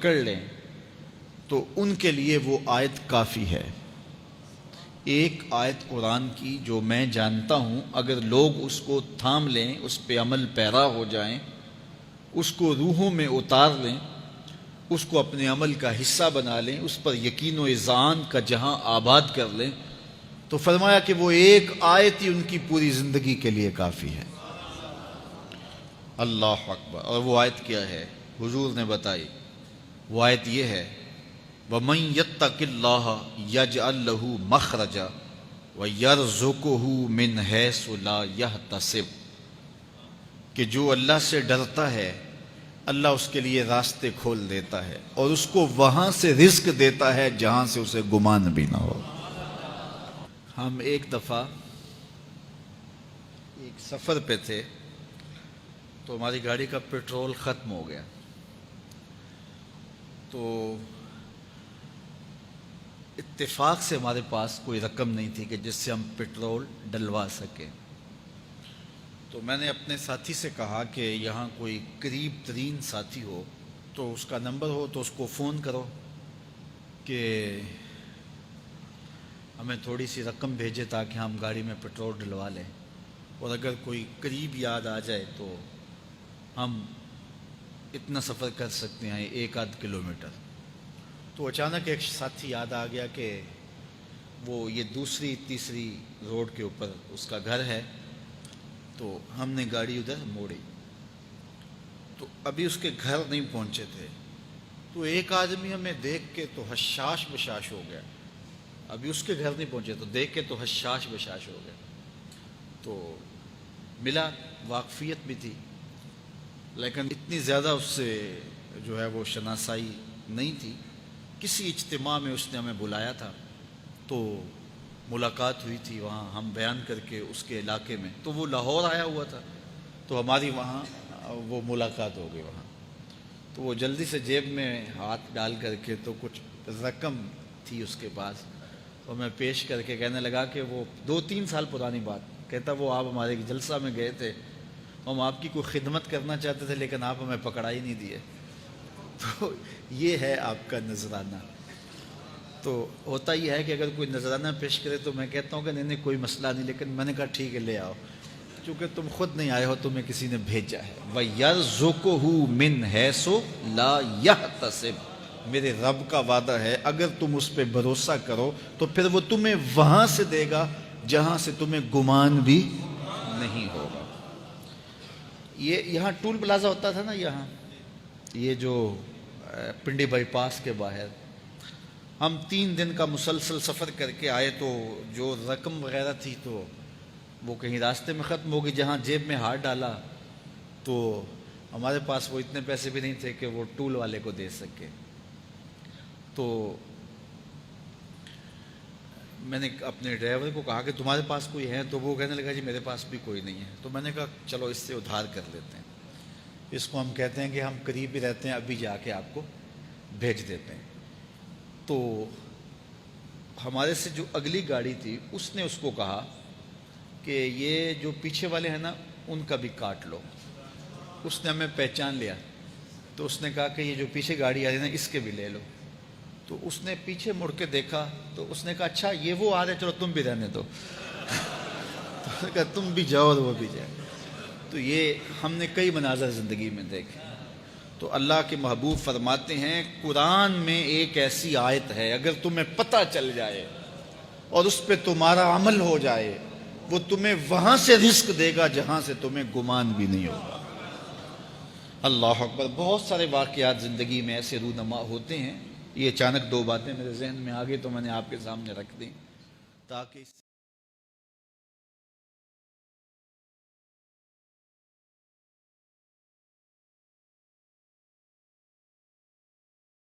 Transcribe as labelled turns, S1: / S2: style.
S1: کر لیں تو ان کے لیے وہ آیت کافی ہے۔ ایک آیت قرآن کی جو میں جانتا ہوں، اگر لوگ اس کو تھام لیں، اس پہ عمل پیرا ہو جائیں، اس کو روحوں میں اتار لیں، اس کو اپنے عمل کا حصہ بنا لیں، اس پر یقین و اذعان کا جہاں آباد کر لیں، تو فرمایا کہ وہ ایک آیت ہی ان کی پوری زندگی کے لیے کافی ہے۔ اللہ اکبر۔ اور وہ آیت کیا ہے؟ حضور نے بتائی، وہ آیت یہ ہے، وَمَن يَتَّقِ اللَّهَ يَجْعَل لَّهُ مَخْرَجًا وَيَرْزُقْهُ مِنْ حَيْثُ لَا يَحْتَسِبُ، کہ جو اللہ سے ڈرتا ہے اللہ اس کے لیے راستے کھول دیتا ہے اور اس کو وہاں سے رزق دیتا ہے جہاں سے اسے گمان بھی نہ ہو۔ ہم ایک دفعہ ایک سفر پہ تھے تو ہماری گاڑی کا پیٹرول ختم ہو گیا، تو اتفاق سے ہمارے پاس کوئی رقم نہیں تھی کہ جس سے ہم پیٹرول ڈلوا سکیں۔ تو میں نے اپنے ساتھی سے کہا کہ یہاں کوئی قریب ترین ساتھی ہو تو اس کا نمبر ہو تو اس کو فون کرو کہ ہمیں تھوڑی سی رقم بھیجے تاکہ ہم گاڑی میں پیٹرول ڈلوا لیں، اور اگر کوئی قریب یاد آ جائے تو ہم اتنا سفر کر سکتے ہیں، 1-8 کلومیٹر۔ تو اچانک ایک ساتھی یاد آ گیا کہ وہ یہ دوسری تیسری روڈ کے اوپر اس کا گھر ہے، تو ہم نے گاڑی ادھر موڑی، تو ابھی اس کے گھر نہیں پہنچے تھے، تو ایک آدمی ہمیں دیکھ کے تو حشاش بشاش ہو گیا۔ ابھی اس کے گھر نہیں پہنچے تو دیکھ کے تو حشاش بشاش ہو گیا۔ تو ملا، واقفیت بھی تھی، لیکن اتنی زیادہ اس سے جو ہے وہ شناسائی نہیں تھی۔ کسی اجتماع میں اس نے ہمیں بلایا تھا تو ملاقات ہوئی تھی وہاں، ہم بیان کر کے اس کے علاقے میں، تو وہ لاہور آیا ہوا تھا تو ہماری وہاں وہ ملاقات ہو گئی وہاں۔ تو وہ جلدی سے جیب میں ہاتھ ڈال کر کے تو کچھ رقم تھی اس کے پاس، تو میں پیش کر کے کہنے لگا کہ وہ 2-3 سال پرانی بات، کہتا وہ آپ ہمارے جلسہ میں گئے تھے، ہم آپ کی کوئی خدمت کرنا چاہتے تھے لیکن آپ ہمیں پکڑا ہی نہیں دیے۔ تو یہ ہے آپ کا نذرانہ۔ تو ہوتا یہ ہے کہ اگر کوئی نذرانہ پیش کرے تو میں کہتا ہوں کہ نہیں کوئی مسئلہ نہیں، لیکن میں نے کہا ٹھیک ہے لے آؤ، چونکہ تم خود نہیں آئے ہو، تمہیں کسی نے بھیجا ہے۔ وَيَرْزُقُهُ مِنْ حَيْثُ لَا يَحْتَسِبُ، میرے رب کا وعدہ ہے اگر تم اس پہ بھروسہ کرو تو پھر وہ تمہیں وہاں سے دے گا جہاں سے تمہیں گمان بھی نہیں ہوگا۔ یہاں ٹول پلازہ ہوتا تھا نا، یہاں یہ جو پنڈی بائی پاس کے باہر، ہم 3 دن کا مسلسل سفر کر کے آئے، تو جو رقم وغیرہ تھی تو وہ کہیں راستے میں ختم ہو گئی۔ جہاں جیب میں ہاتھ ڈالا تو ہمارے پاس وہ اتنے پیسے بھی نہیں تھے کہ وہ ٹول والے کو دے سکے۔ تو میں نے اپنے ڈرائیور کو کہا کہ تمہارے پاس کوئی ہے؟ تو وہ کہنے لگا جی میرے پاس بھی کوئی نہیں ہے۔ تو میں نے کہا چلو اس سے ادھار کر لیتے ہیں، اس کو ہم کہتے ہیں کہ ہم قریب ہی رہتے ہیں، ابھی جا کے آپ کو بھیج دیتے ہیں۔ تو ہمارے سے جو اگلی گاڑی تھی اس نے اس کو کہا کہ یہ جو پیچھے والے ہیں نا ان کا بھی کاٹ لو۔ اس نے ہمیں پہچان لیا، تو اس نے کہا کہ یہ جو پیچھے گاڑی آ رہی ہے نا اس کے بھی لے لو۔ تو اس نے پیچھے مڑ کے دیکھا تو اس نے کہا اچھا یہ وہ آ رہے، چلو تم بھی رہنے دو۔ تو اس نے کہا تم بھی جاؤ اور وہ بھی جائے۔ تو یہ ہم نے کئی مناظر زندگی میں دیکھے۔ تو اللہ کے محبوب فرماتے ہیں قرآن میں ایک ایسی آیت ہے اگر تمہیں پتہ چل جائے اور اس پہ تمہارا عمل ہو جائے، وہ تمہیں وہاں سے رزق دے گا جہاں سے تمہیں گمان بھی نہیں ہوگا۔ اللہ اکبر۔ بہت سارے واقعات زندگی میں ایسے رونما ہوتے ہیں۔ یہ اچانک 2 باتیں میرے ذہن میں آ گئی تو میں نے آپ کے سامنے رکھ دیں تاکہ